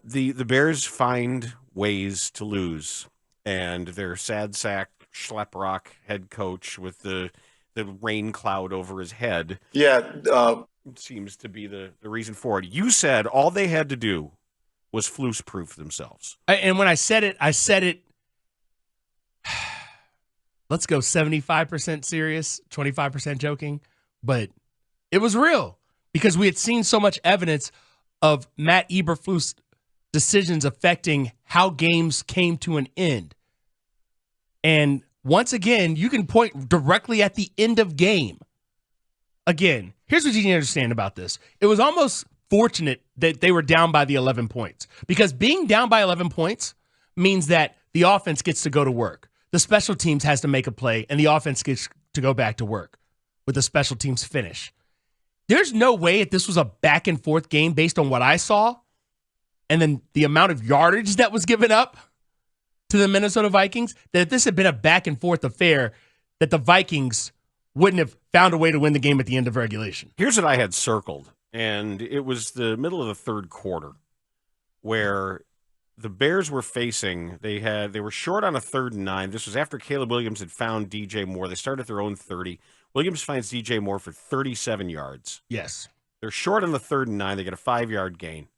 The Bears find ways to lose, and their sad sack schleprock head coach with the rain cloud over his head, seems to be the reason for it. You said all they had to do was Flus-proof themselves. And when I said it, let's go 75% serious, 25% joking, but it was real because we had seen so much evidence of Matt Eberflus decisions affecting how games came to an end. And once again, you can point directly at the end of game. Again, here's what you need to understand about this. It was almost fortunate that they were down by the 11 points because being down by 11 points means that the offense gets to go to work. The special teams has to make a play, and the offense gets to go back to work with the special teams finish. There's no way if this was a back-and-forth game based on what I saw and then the amount of yardage that was given up to the Minnesota Vikings, that if this had been a back-and-forth affair, that the Vikings wouldn't have found a way to win the game at the end of regulation. Here's what I had circled, and it was the middle of the third quarter where the Bears were facing, they were short on a 3rd and 9. This was after Caleb Williams had found DJ Moore. They started at their own 30. Williams finds DJ Moore for 37 yards. Yes. They're short on the 3rd and 9. They get a 5-yard gain.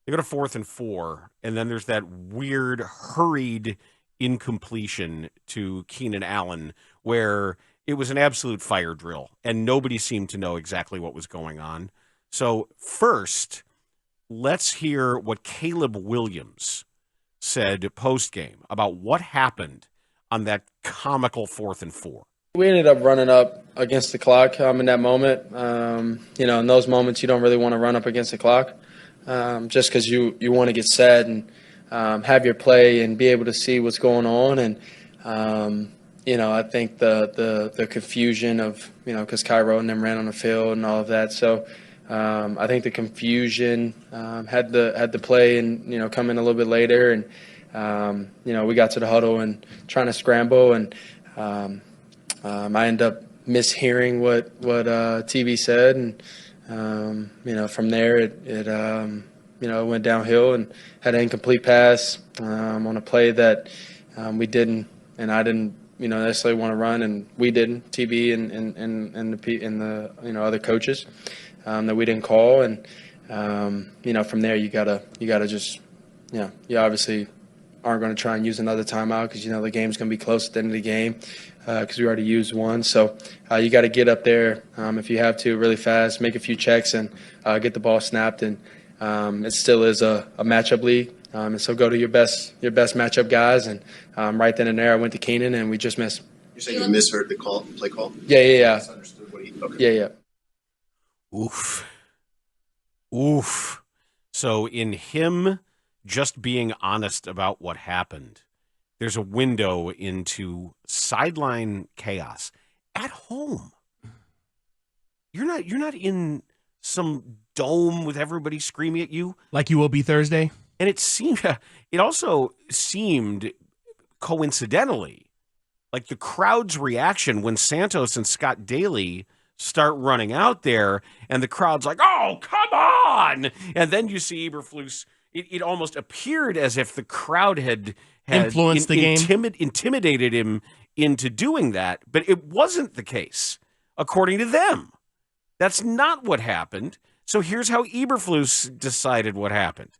They go to 4th and 4, and then there's that weird, hurried incompletion to Keenan Allen where it was an absolute fire drill, and nobody seemed to know exactly what was going on. So first, let's hear what Caleb Williams said post-game about what happened on that comical 4th and 4. We ended up running up against the clock in that moment. In those moments, you don't really want to run up against the clock just because you want to get set and have your play and be able to see what's going on. And, I think the confusion of, because Cairo and them ran on the field and all of that. So I think the confusion had the play and, come in a little bit later. And, we got to the huddle and trying to scramble. And I ended up mishearing what TV said. And, from there it went downhill and had an incomplete pass on a play that we didn't, and I didn't, necessarily want to run, and we didn't. TB and the other coaches that we didn't call, and from there you gotta just, you obviously aren't going to try and use another timeout because the game's going to be close at the end of the game because we already used one. So you got to get up there if you have to really fast, make a few checks, and get the ball snapped. And it still is a matchup league, and so go to your best matchup guys. And right then and there, I went to Keenan, and we just missed. You're saying you misheard the play call? Yeah. Misunderstood what he. Okay. Yeah. Oof. So in him just being honest about what happened, there's a window into sideline chaos at home. You're not in some dome with everybody screaming at you like you will be Thursday. And it also seemed coincidentally like the crowd's reaction when Santos and Scott Daly start running out there, and the crowd's like, "Oh, come on!" And then you see Eberflus. It almost appeared as if the crowd had influenced the game, intimidated him into doing that, but it wasn't the case, according to them. That's not what happened. So here's how Eberflus decided what happened,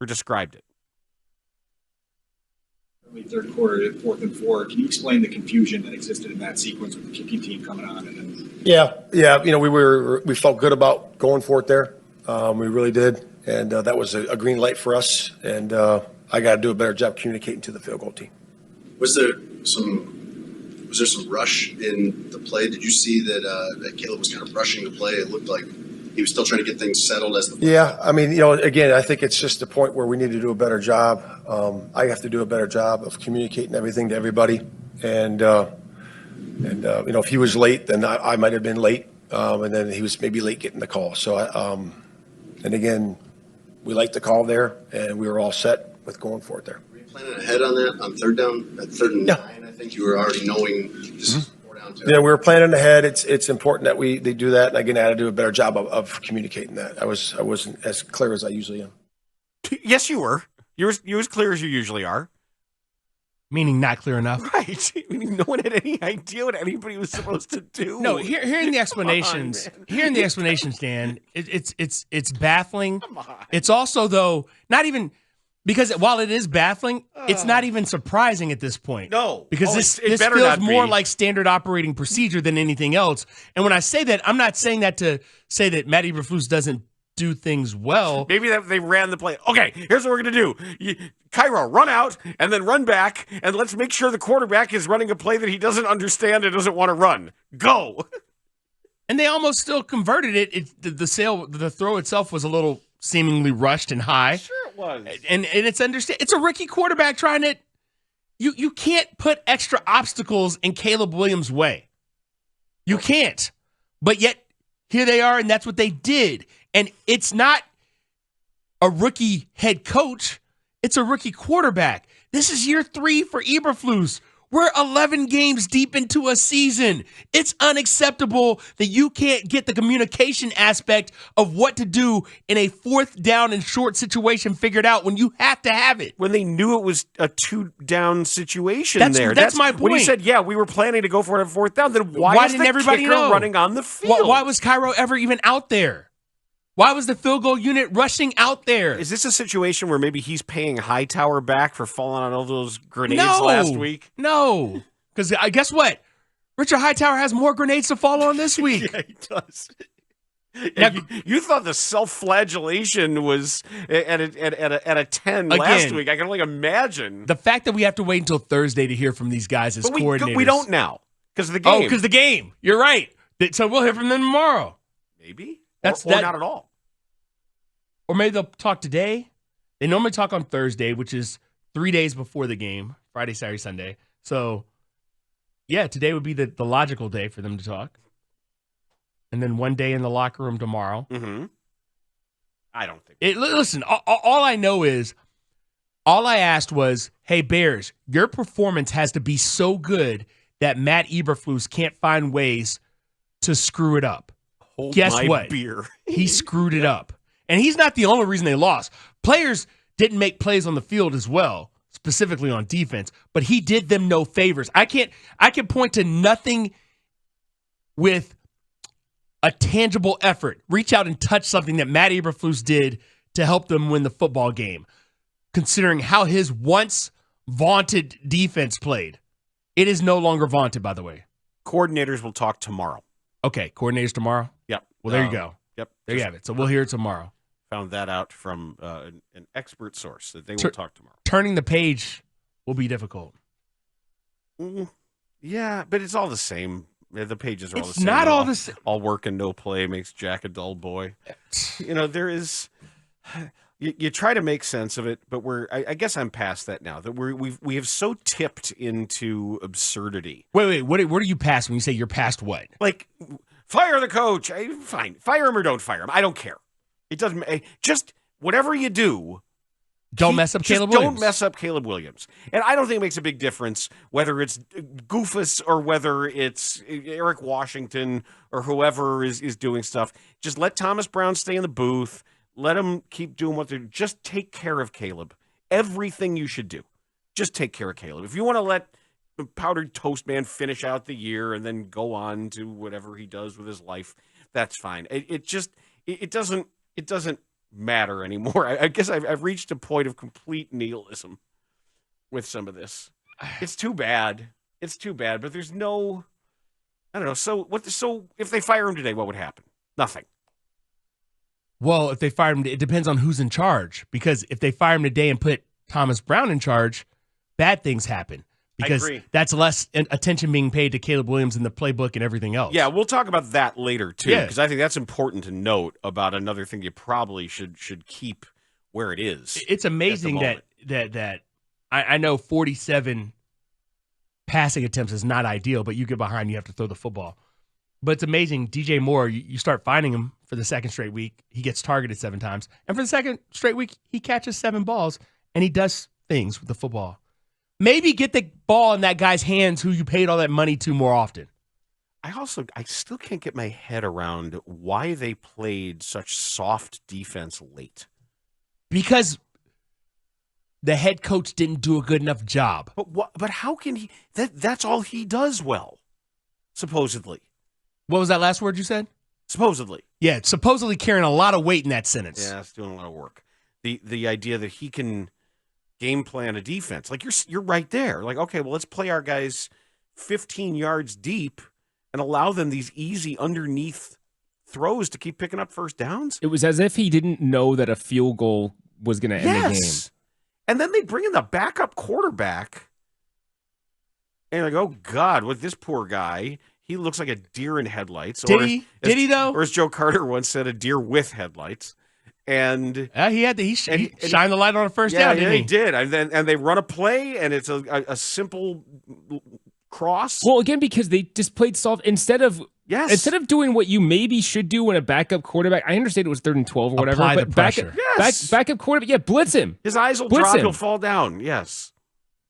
or described it. Third quarter, 4th and 4. Can you explain the confusion that existed in that sequence with the kicking team coming on? And then... Yeah. We felt good about going for it there. We really did, and that was a green light for us. And I got to do a better job communicating to the field goal team. Was there some rush in the play? Did you see that Caleb was kind of rushing the play? It looked like he was still trying to get things settled as the play. Yeah, again, I think it's just a point where we need to do a better job. I have to do a better job of communicating everything to everybody. And if he was late, then I might have been late. And then he was maybe late getting the call. So, and again, we liked the call there, and we were all set with going for it there. Were you planning ahead on that on third down, at 3rd and 9? I think you were already knowing this is 4 down Yeah, we were planning ahead. It's important that they do that, and again, I had to do a better job of communicating that. I wasn't as clear as I usually am. Yes, you were. You're as clear as you usually are. Meaning not clear enough. Right. I mean, no one had any idea what anybody was supposed to do. No, hearing the explanations, Dan, it's baffling. Come on. It's also, though, not even because while it is baffling, it's not even surprising at this point. No. Because this better feels not more be. like standard operating procedure than anything else. And when I say that, I'm not saying that to say that Matt Eberflus doesn't do things well. Maybe they ran the play. Okay, here's what we're going to do. Cairo, run out and then run back, and let's make sure the quarterback is running a play that he doesn't understand and doesn't want to run. Go. And they almost still converted it. The throw itself was a little seemingly rushed and high. Sure it was. And it's it's a rookie quarterback trying to you can't put extra obstacles in Caleb Williams' way. You can't. But yet here they are, and that's what they did. And it's not a rookie head coach. It's a rookie quarterback. This is year 3 for Eberflus. We're 11 games deep into a season. It's unacceptable that you can't get the communication aspect of what to do in a 4th down and short situation figured out when you have to have it. When they knew it was a 2-down situation That's my point. When you said, yeah, we were planning to go for it on 4th down, then why didn't the everybody kicker know? running on the field? Why was Cairo ever even out there? Why was the field goal unit rushing out there? Is this a situation where maybe he's paying Hightower back for falling on all those grenades last week? No. Because guess what? Richard Hightower has more grenades to fall on this week. Yeah, he does. Now, you thought the self-flagellation was at a 10 last week. I can only imagine. The fact that we have to wait until Thursday to hear from these guys as coordinators. We don't now because of the game. Oh, because the game. You're right. So we'll hear from them tomorrow. Maybe. Or not at all. Or maybe they'll talk today. They normally talk on Thursday, which is 3 days before the game, Friday, Saturday, Sunday. So, yeah, today would be the logical day for them to talk. And then one day in the locker room tomorrow. Mm-hmm. I don't think. Listen, all I know is, all I asked was, hey, Bears, your performance has to be so good that Matt Eberflus can't find ways to screw it up. Hold Guess my what? beer. He screwed it up. And he's not the only reason they lost. Players didn't make plays on the field as well, specifically on defense, but he did them no favors. I can point to nothing with a tangible effort. Reach out and touch something that Matt Eberflus did to help them win the football game, considering how his once vaunted defense played. It is no longer vaunted, by the way. Coordinators will talk tomorrow. Okay, coordinators tomorrow? Yep. Well, there you go. Yep. There you have it. So we'll hear it tomorrow. Found that out from an expert source that they will talk tomorrow. Turning the page will be difficult. Yeah, but it's all the same. The pages are all the It's same. not all the same. All work and no play makes Jack a dull boy. There is. You try to make sense of it, but I guess I'm past that now. That we have so tipped into absurdity. Wait. What are you past when you say you're past what? Like, fire the coach. Fine, fire him or don't fire him. I don't care. It doesn't. Just whatever you do. Don't mess up Caleb Williams. Don't mess up Caleb Williams. And I don't think it makes a big difference whether it's Goofus or whether it's Eric Washington or whoever is doing stuff. Just let Thomas Brown stay in the booth. Let him keep doing what they're doing. Just take care of Caleb. Everything you should do. Just take care of Caleb. If you want to let Powdered Toast Man finish out the year and then go on to whatever he does with his life, that's fine. It doesn't matter anymore. I guess I've reached a point of complete nihilism with some of this. It's too bad. But there's no, I don't know. So if they fire him today, what would happen? Nothing. Well, if they fire him, it depends on who's in charge. Because if they fire him today and put Thomas Brown in charge, bad things happen. Because that's less attention being paid to Caleb Williams in the playbook and everything else. Yeah, we'll talk about that later, too, Yeah. because I think that's important to note about another thing you probably should keep where it is. It's amazing that I know 47 passing attempts is not ideal, but you get behind, you have to throw the football. But it's amazing. DJ Moore, you start finding him for the second straight week. He gets targeted 7 times. And for the second straight week, he catches 7 balls, and he does things with the football. Maybe get the ball in that guy's hands who you paid all that money to more often. I still can't get my head around why they played such soft defense late. Because the head coach didn't do a good enough job. But how can he? That's all he does well, supposedly. What was that last word you said? Supposedly. Yeah, supposedly carrying a lot of weight in that sentence. Yeah, it's doing a lot of work. The idea that he can game plan a defense, like you're right there. Like, okay, well, let's play our guys 15 yards deep and allow them these easy underneath throws to keep picking up first downs. It was as if he didn't know that a field goal was going to end the game. And then they bring in the backup quarterback. And like, oh, God, with this poor guy, he looks like a deer in headlights. Did he, though? Or as Joe Carter once said, a deer with headlights. And he shined the light on a first down, didn't he? He did. And they run a play, and it's a simple cross. Well, again, because they just played soft instead of doing what you maybe should do when a backup quarterback. I understand it was 3rd and 12 or whatever. Apply but the pressure. Backup quarterback, blitz him. His eyes will drop. He'll fall down. Yes.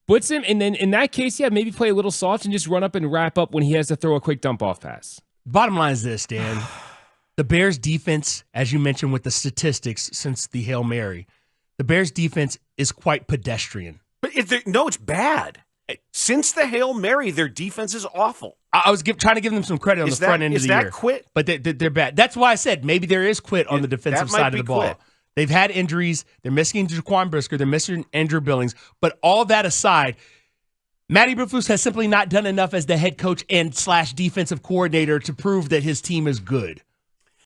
Blitz him, and then in that case, maybe play a little soft and just run up and wrap up when he has to throw a quick dump off pass. Bottom line is this, Dan. The Bears defense, as you mentioned with the statistics since the Hail Mary, the Bears defense is quite pedestrian. But it's bad. Since the Hail Mary, their defense is awful. I was trying to give them some credit on the front end of the year. Is that quit? But they're bad. That's why I said maybe there is quit on the defensive side of the ball. Quit. They've had injuries. They're missing Jaquan Brisker. They're missing Andrew Billings. But all that aside, Matt Eberflus has simply not done enough as the head coach and / defensive coordinator to prove that his team is good.